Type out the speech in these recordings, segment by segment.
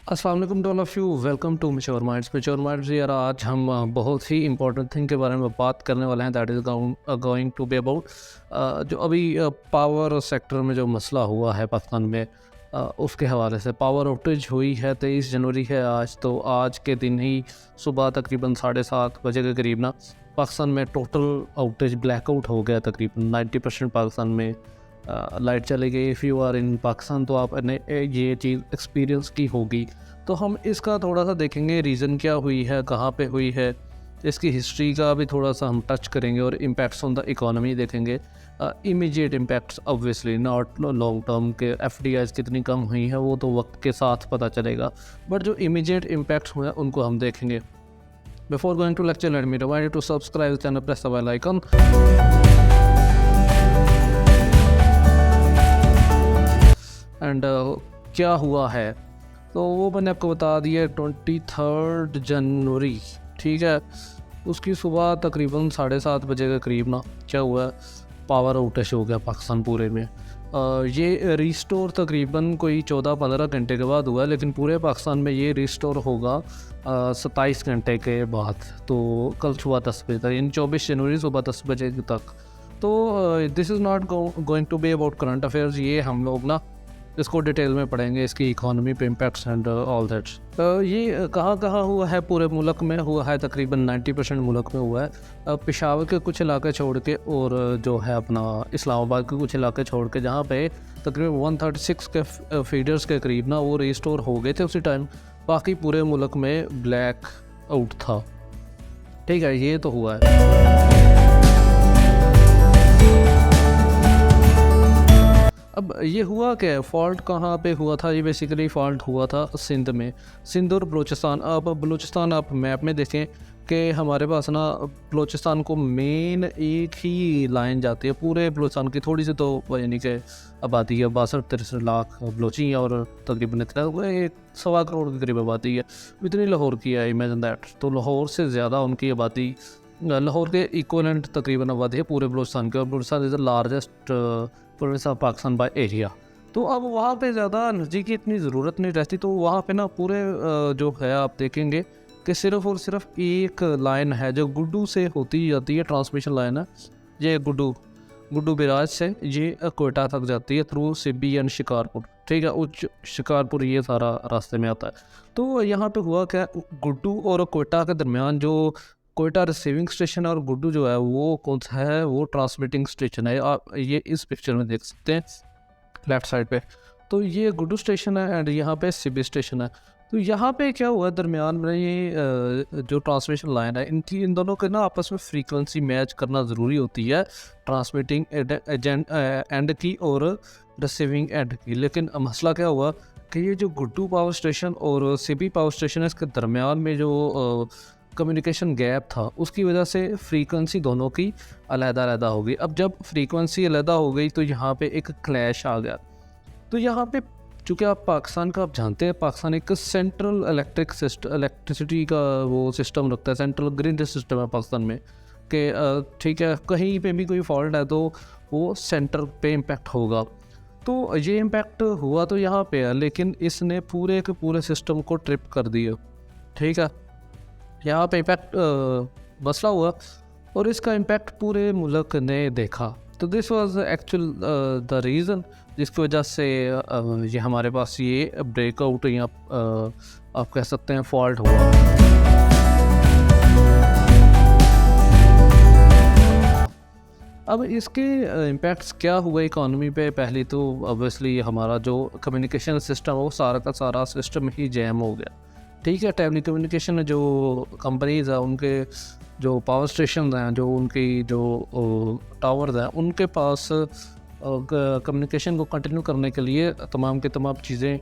अस्सलाम वालेकुम to all of you, welcome to mature minds. Mature minds यार, आज हम बहुत ही इंपॉर्टेंट थिंग के बारे में बात करने वाले हैं। That is going to be about जो अभी पावर सेक्टर में जो मसला हुआ है पाकिस्तान में, उसके हवाले से। पावर आउटेज हुई है, 23 जनवरी है आज। तो आज के दिन ही सुबह तकरीबन 7:30 बजे के करीब ना पाकिस्तान में टोटल आउटेज ब्लैकआउट हो गया। तकरीबन 90% पाकिस्तान में लाइट चली गई। If you are in Pakistan तो आपने ये चीज़ एक्सपीरियंस की होगी। तो हम इसका थोड़ा सा देखेंगे, रीज़न क्या हुई है, कहाँ पे हुई है, इसकी हिस्ट्री का भी थोड़ा सा हम टच करेंगे और इम्पैक्ट्स ऑन द इकोनॉमी देखेंगे। Immediate impacts obviously, not long term के एफडीआईज़ कितनी कम हुई है वो तो वक्त के साथ पता चलेगा, बट जो इमीडिएट इम्पैक्ट्स हुए हैं उनको हम देखेंगे। Before going to lecture let me remind you to subscribe channel, press the bell icon. And क्या हुआ है तो वो मैंने आपको बता दिया। 23 जनवरी, ठीक है, उसकी सुबह तकरीबन 7:30 बजे के करीब ना क्या हुआ, पावर आउटेज हो गया पाकिस्तान पूरे में। ये रिस्टोर तकरीबन कोई 14-15 घंटे के बाद हुआ है, लेकिन पूरे पाकिस्तान में ये रिस्टोर होगा 27 घंटे के बाद। तो कल सुबह 10 बजे तक, यानी 24 जनवरी सुबह 10 बजे तक। तो this is not going to be about current affairs. ये हम लोग ना इसको डिटेल में पढ़ेंगे, इसकी इकोनॉमी पे इम्पैक्ट्स एंड ऑल दैट। ये कहाँ कहाँ हुआ है, पूरे मुल्क में हुआ है, तकरीबन 90% मुल्क में हुआ है। पेशावर के कुछ इलाके छोड़ के और जो है अपना इस्लामाबाद के कुछ इलाके छोड़ के, जहाँ पे तकरीबन 136 के फीडर्स के करीब ना वो रिस्टोर हो गए थे उसी टाइम। बाकी पूरे मुल्क में ब्लैक आउट था, ठीक है, ये तो हुआ है। अब ये हुआ क्या, फॉल्ट कहाँ पे हुआ था? ये बेसिकली फॉल्ट हुआ था सिंध में, सिंध और बलूचिस्तान। अब बलूचिस्तान आप मैप में देखें कि हमारे पास ना बलूचिस्तान को मेन एक ही लाइन जाती है पूरे बलूचिस्तान की। थोड़ी सी तो यानी कि आबादी है, 62-63 लाख बलोची और तकरीबन इतना 1.25 करोड़ के करीब आबादी है। इतनी लाहौर की है, इमेजिन दैट। तो लाहौर से ज़्यादा उनकी आबादी, लाहौर के इक्वलेंट तकरीबन आबादी है पूरे बलूचिस्तान की। और Balochistan is the largest province of Pakistan by area. तो अब वहाँ पे ज़्यादा एनर्जी की इतनी ज़रूरत नहीं रहती। तो वहाँ पे ना पूरे जो है आप देखेंगे कि सिर्फ़ और सिर्फ एक लाइन है जो गुड्डू से होती जाती है, ट्रांसमिशन लाइन है। ये गुड्डू बिराज से ये कोयटा तक जाती है थ्रू सिब्बी एंड शिकारपुर, ठीक है, उच्च शिकारपुर, ये सारा रास्ते में आता है। तो यहाँ पे हुआ क्या, गुड्डू और कोयटा के दरमियान जो कोयटा रिसीविंग स्टेशन है और गुड्डू जो है वो कौन सा है, वो ट्रांसमिटिंग स्टेशन है। आप ये इस पिक्चर में देख सकते हैं लेफ़्ट साइड पे। तो ये गुड्डू स्टेशन है एंड यहाँ पे सिब्बी स्टेशन है। तो यहाँ पे क्या हुआ, दरमियान में ये जो ट्रांसमिशन लाइन है, इन दोनों के ना आपस में फ्रीक्वेंसी मैच करना ज़रूरी होती है, ट्रांसमिटिंग एंड की और रिसीविंग एंड की। लेकिन मसला क्या हुआ कि ये जो गुड्डू पावर स्टेशन और सिब्बी पावर स्टेशन है, इसके दरमियान में जो कम्युनिकेशन गैप था, उसकी वजह से फ्रीक्वेंसी दोनों की अलग-अलग हो गई। अब जब फ्रीक्वेंसी अलग हो गई तो यहाँ पे एक क्लैश आ गया। तो यहाँ पे चूँकि आप पाकिस्तान का, आप जानते हैं पाकिस्तान एक सेंट्रल इलेक्ट्रिसिटी का वो सिस्टम रखता है, सेंट्रल ग्रिड सिस्टम है पाकिस्तान में कि ठीक है, कहीं पे भी कोई फॉल्ट है तो वो सेंटर पे इम्पैक्ट होगा। तो ये इम्पैक्ट हुआ तो यहाँ पे है, लेकिन इसने पूरे के पूरे सिस्टम को ट्रिप कर दिया, ठीक है। यहाँ पे इम्पैक्ट मसला हुआ और इसका इम्पैक्ट पूरे मुल्क ने देखा। तो this was actual the reason जिसकी वजह से ये हमारे पास ये ब्रेकआउट या आप कह सकते हैं फॉल्ट हुआ। अब इसके इम्पैक्ट्स क्या हुए इकोनॉमी पे? पहले तो ऑब्वियसली हमारा जो कम्युनिकेशन सिस्टम है वो सारा का सारा सिस्टम ही जैम हो गया, ठीक है। टेलीकम्युनिकेशन जो कंपनीज़ हैं, उनके जो पावर स्टेशन हैं, जो उनकी जो टावर्स हैं, उनके पास कम्युनिकेशन को कंटिन्यू करने के लिए तमाम के तमाम चीज़ें,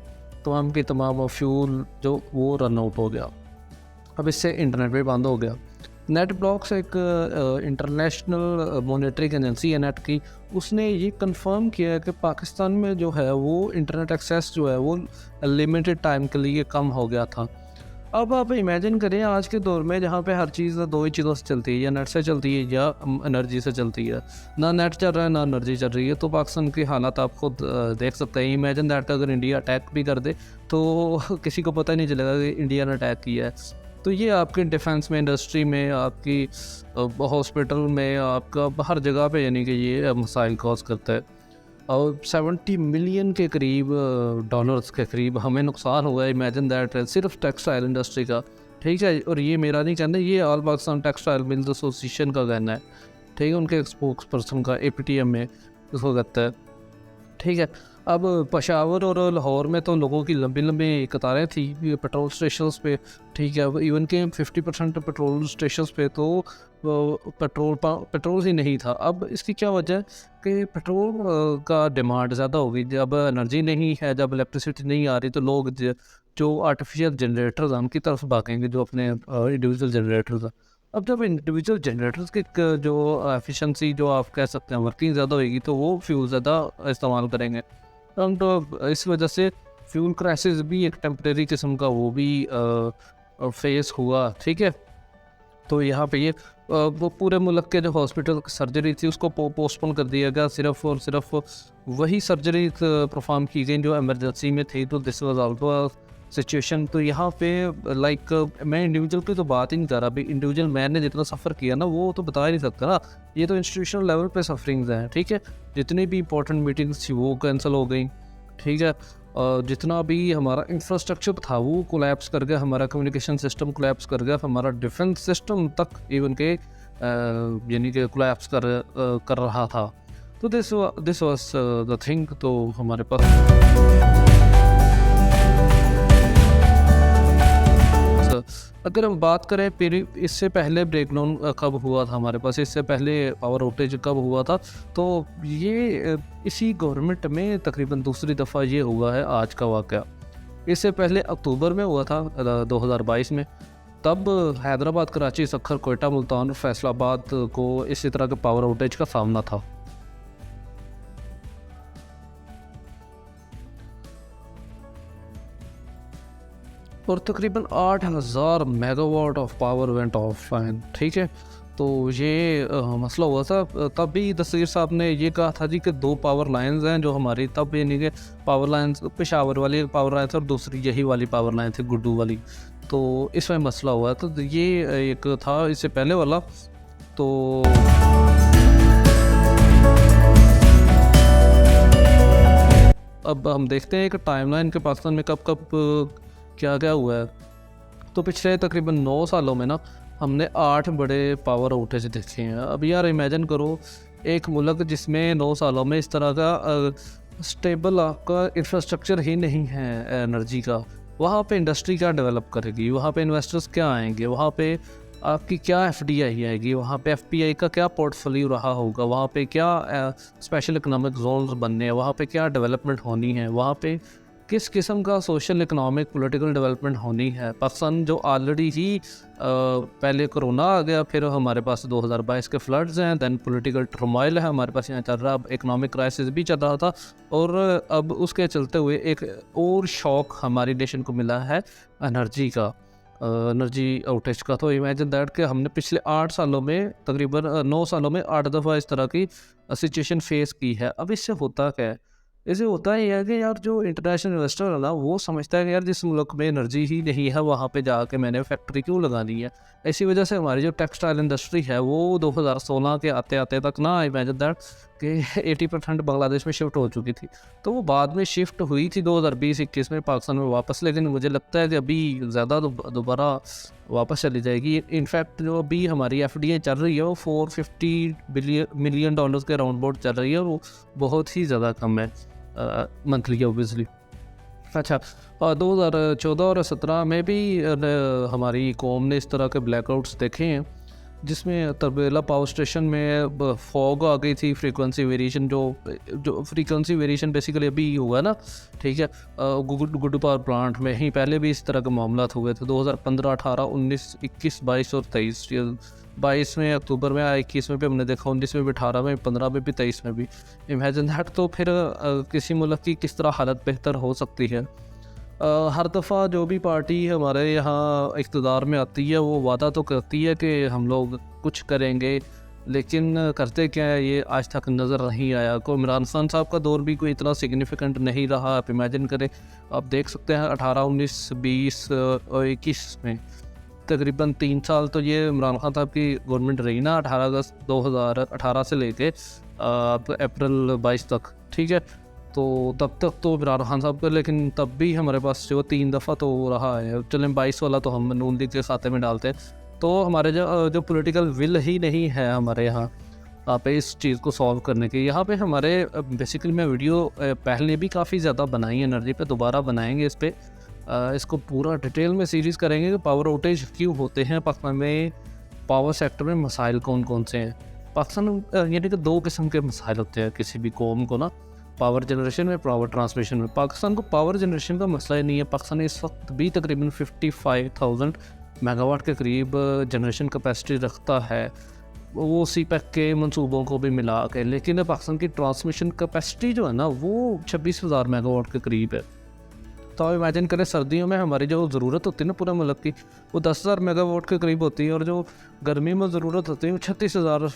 तमाम के तमाम फ्यूल जो वो रन आउट हो गया। अब इससे इंटरनेट भी बंद हो गया। नेट ब्लॉक्स एक इंटरनेशनल मॉनिटरिंग एजेंसी है नेट की, उसने ये कंफर्म किया है कि पाकिस्तान में जो है वो इंटरनेट एक्सेस जो है वो लिमिटेड टाइम के लिए कम हो गया था। अब आप इमेजिन करें आज के दौर में जहाँ पे हर चीज़ दो ही चीज़ों से चलती है, या नेट से चलती है या एनर्जी से चलती है। ना नेट चल रहा है ना एनर्जी चल रही है, तो पाकिस्तान की हालात आप खुद देख सकते हैं। इमेजिन दैट अगर इंडिया अटैक भी कर दे तो किसी को पता नहीं चलेगा कि इंडिया ने अटैक किया है। तो ये आपके डिफेंस में, इंडस्ट्री में, आपकी हॉस्पिटल में, आपका हर जगह पे यानी कि ये मसाइल कॉज करता है। और 70 मिलियन के करीब डॉलर्स के करीब हमें नुकसान हुआ है। इमेजिन दैट, सिर्फ टेक्सटाइल इंडस्ट्री का। ठीक है, और ये मेरा नहीं कहना, ये all Pakistan textile mills association का कहना है। ठीक है, उनके स्पोक्स पर्सन का, APTM में उसको कहता है। ठीक है, अब पेशावर और लाहौर में तो लोगों की लंबी लंबी कतारें थी पेट्रोल स्टेशंस पे। ठीक है, इवन के 50% पेट्रोल स्टेशंस पे तो पेट्रोल ही नहीं था। अब इसकी क्या वजह है कि पेट्रोल का डिमांड ज़्यादा हो गई। जब एनर्जी नहीं है, जब इलेक्ट्रिसिटी नहीं आ रही, तो लोग जो आर्टिफिशियल जनरेटर्स हैं उनकी तरफ भागेंगे, जो अपने इंडिविजुअल जनरेटर्स हैं। अब जब इंडिविजुअल जनरेटर्स की जो एफिशिएंसी, जो आप कह सकते हैं वर्किंग ज़्यादा होगी, तो वो फ्यूल ज़्यादा इस्तेमाल करेंगे। तो इस वजह से फ्यूल क्राइसिस भी एक टेम्परेरी किस्म का वो भी फेस हुआ। ठीक है, तो यहाँ पे ये वो पूरे मुल्क के जो हॉस्पिटल सर्जरी थी उसको पोस्टपोन कर दिया गया। सिर्फ और सिर्फ वही सर्जरी परफॉर्म की गई जो इमरजेंसी में थी। तो दिस वाज ऑल्सो सिचुएशन। तो यहाँ पे लाइक मैं इंडिविजुअल की तो बात ही नहीं कर रहा। अभी इंडिविजुअल मैन ने जितना सफ़र किया ना, वो तो बता ही नहीं सकता ना। ये तो इंस्टीट्यूशनल लेवल पे सफरिंग्स हैं। ठीक है, जितनी भी इंपॉर्टेंट मीटिंग्स थी वो कैंसिल हो गई। ठीक है, जितना भी हमारा इंफ्रास्ट्रक्चर था वो कोलैप्स कर गया, हमारा कम्युनिकेशन सिस्टम कोलैप्स कर गया, हमारा डिफेंस सिस्टम तक इवन के यानी कि कोलैप्स कर रहा था। तो दिस वाज द थिंग। तो हमारे पास अगर हम बात करें फिर इससे पहले ब्रेकडाउन कब हुआ था हमारे पास, इससे पहले पावर आउटेज कब हुआ था, तो ये इसी गवर्नमेंट में तकरीबन दूसरी दफ़ा ये हुआ है आज का वाक़या। इससे पहले अक्टूबर में हुआ था 2022 में। तब हैदराबाद, कराची, सक्खर, कोयटा, मुल्तान और फैसलाबाद को इसी तरह के पावर आउटेज का सामना था। और तकरीबन 8000 megawatt of power went offline. ठीक है, तो ये मसला हुआ था। तब भी दस्तगीर साहब ने ये कहा था जी कि 2 पावर लाइंस हैं जो हमारी, तब यानी कि पावर लाइंस पेशावर वाली पावर लाइन थी और दूसरी यही वाली पावर लाइन थी गुड्डू वाली। तो इसमें मसला हुआ। तो ये एक था इससे पहले वाला। तो अब हम देखते हैं कि टाइमलाइन के पाकिस्तान में कब कब क्या क्या हुआ है। तो पिछले तकरीबन 9 सालों में ना हमने 8 बड़े पावर आउटेज देखे हैं। अब यार इमेजिन करो एक मुल्क जिसमें 9 सालों में इस तरह का स्टेबल आपका इंफ्रास्ट्रक्चर ही नहीं है एनर्जी का, वहाँ पे इंडस्ट्री क्या डेवलप करेगी, वहाँ पे इन्वेस्टर्स क्या आएंगे, वहाँ पे आपकी क्या FDI आएगी, वहाँ पे FPI का क्या पोर्टफोलियो रहा होगा, वहाँ पे क्या स्पेशल इकनॉमिक जोन्स बनने हैं, वहाँ पे क्या डेवलपमेंट होनी है, वहाँ पे किस किस्म का सोशल इकनॉमिक पॉलिटिकल डेवलपमेंट होनी है। पाकिस्तान जो ऑलरेडी ही पहले कोरोना आ गया, फिर हमारे पास 2022 के फ्लड्स हैं, दैन पॉलिटिकल टर्मोइल है हमारे पास यहाँ चल रहा, अब इकनॉमिक क्राइसिस भी चल रहा था, और अब उसके चलते हुए एक और शॉक हमारी नेशन को मिला है एनर्जी का, एनर्जी आउटेज का। तो इमेजिन दैट कि हमने पिछले 8 सालों में तकरीबन 9 सालों में 8 दफ़ा इस तरह की सिचुएशन फेस की है। अब इससे होता क्या है, इससे होता ही है कि यार जो इंटरनेशनल इन्वेस्टर है ना, वो समझता है कि यार जिस मुल्क में एनर्जी ही नहीं है वहाँ पे जाके मैंने फैक्ट्री क्यों लगानी है। इसी वजह से हमारी जो टेक्सटाइल इंडस्ट्री है वो 2016 के आते आते तक ना इमेजिन दैट कि 80% बांग्लादेश में शिफ्ट हो चुकी थी। तो वो बाद में शिफ्ट हुई थी 2020-21 में पाकिस्तान में वापस, लेकिन मुझे लगता है कि अभी ज़्यादा दोबारा वापस चली जाएगी। इनफैक्ट जो अभी हमारी FDI चल रही है वो $450 मिलियन के राउंड अबाउट चल रही है, और वो बहुत ही ज़्यादा कम है मंथली ऑब्वियसली। अच्छा, 2014 और 17 में भी हमारी कौम ने इस तरह के ब्लैकआउट्स देखे हैं, जिसमें तरबेला पावर स्टेशन में फॉग आ गई थी, फ्रीक्वेंसी वेरिएशन जो फ्रीक्वेंसी वेरिएशन बेसिकली अभी हुआ ना। ठीक है, गुड्डू पावर प्लांट में ही पहले भी इस तरह के मामला हुए थे 2015, 18, 19, 21, 22 और 23। 22 में अक्टूबर में आया, 21 में भी हमने देखा, 19 में भी, 18 में, 15 में भी, 23 में भी। Imagine that. तो फिर किसी मुल्क की किस तरह हालत बेहतर हो सकती है। हर दफ़ा जो भी पार्टी हमारे यहाँ इक़्तिदार में आती है वो वादा तो करती है कि हम लोग कुछ करेंगे, लेकिन करते क्या है ये आज तक नज़र नहीं आया। को इमरान खान साहब का दौर भी कोई इतना सिग्निफिकेंट नहीं रहा। आप इमेजिन करें, आप देख सकते हैं 18, 19, 20 और 21 में तकरीबन 3 साल तो ये इमरान खान साहब की गवर्नमेंट रही ना, 18 अगस्त 2018 से लेके अप्रैल 22 तक, ठीक है। तो तब तक तो इमरान खान साहब का, लेकिन तब भी हमारे पास जो 3 दफ़ा तो रहा है। चलें 22 वाला तो हम नून लीग के खाते में डालते हैं। तो हमारे जो पॉलिटिकल विल ही नहीं है हमारे यहाँ पे इस चीज़ को सॉल्व करने की। यहाँ पे हमारे बेसिकली मैं वीडियो पहले भी काफ़ी ज़्यादा बनाई है एनर्जी पे, दोबारा बनाएंगे इस पे। इसको पूरा डिटेल में सीरीज़ करेंगे कि पावर आउटेज क्यों होते हैं पाकिस्तान में, पावर सेक्टर में मसाइल कौन कौन से हैं। पाकिस्तान यानी कि 2 किस्म के मसाइल होते हैं किसी भी कौम को ना, पावर जनरेशन में, पावर ट्रांसमिशन में। पाकिस्तान को पावर जनरेशन का मसला ही नहीं है। पाकिस्तान इस वक्त भी तकरीबन 55,000 मेगावाट के करीब जनरेशन कैपेसिटी रखता है, वो सीपैक के मंसूबों को भी मिला के। लेकिन पाकिस्तान की ट्रांसमिशन कैपेसिटी जो है ना वो 26,000 मेगावाट के करीब है। तो आप इमेजिन करें, सर्दियों में हमारी जो ज़रूरत होती है ना पूरे मुल्क की, वो 10,000 मेगावाट के करीब होती है, और जो गर्मी में ज़रूरत होती है वो 36,000,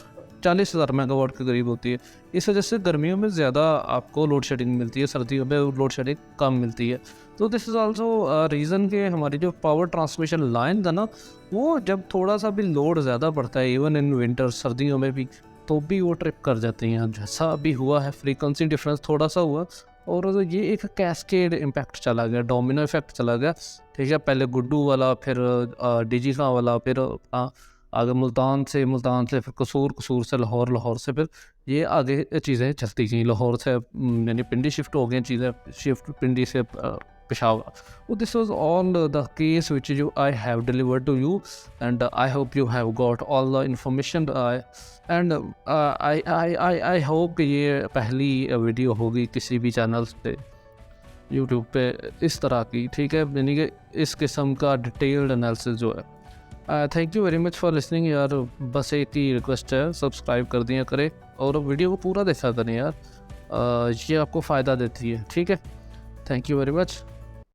40,000 मेगावाट के करीब होती है। इस वजह से गर्मियों में ज़्यादा आपको लोड शेडिंग मिलती है, सर्दियों में लोड शेडिंग कम मिलती है। तो दिस इज़ आल्सो रीज़न कि हमारी जो पावर ट्रांसमिशन लाइन था ना, वो जब थोड़ा सा भी लोड ज़्यादा पड़ता है, इवन इन विंटर, सर्दियों में भी, तो भी वो ट्रिप कर जाती हैं। जैसा अभी हुआ है, फ्रीक्वेंसी डिफरेंस थोड़ा सा हुआ, और ये एक कैस्केड इम्पैक्ट चला गया, डोमिनो इफेक्ट चला गया, ठीक है। पहले गुड्डू वाला, फिर डीजी खां वाला, फिर आगे मुल्तान से फिर कसूर, कसूर से लाहौर, लाहौर से फिर ये आगे चीज़ें चलती गई। लाहौर से यानी पिंडी शिफ्ट हो गई चीज़ें, शिफ्ट पिंडी से Peshawar. This was all the case which you I have delivered to you, and I hope you have got all the information. And I hope कि ये पहली वीडियो होगी किसी भी चैनल पे, यूट्यूब पे इस तरह की, ठीक है, यानी कि इस किस्म का डिटेल्ड एनालिसिस जो है। Thank you very much for listening यार। बस एक ही रिक्वेस्ट है, सब्सक्राइब कर दिया करें और वीडियो को पूरा देखा करें यार, ये आपको फ़ायदा देती है, ठीक है। Thank you very much.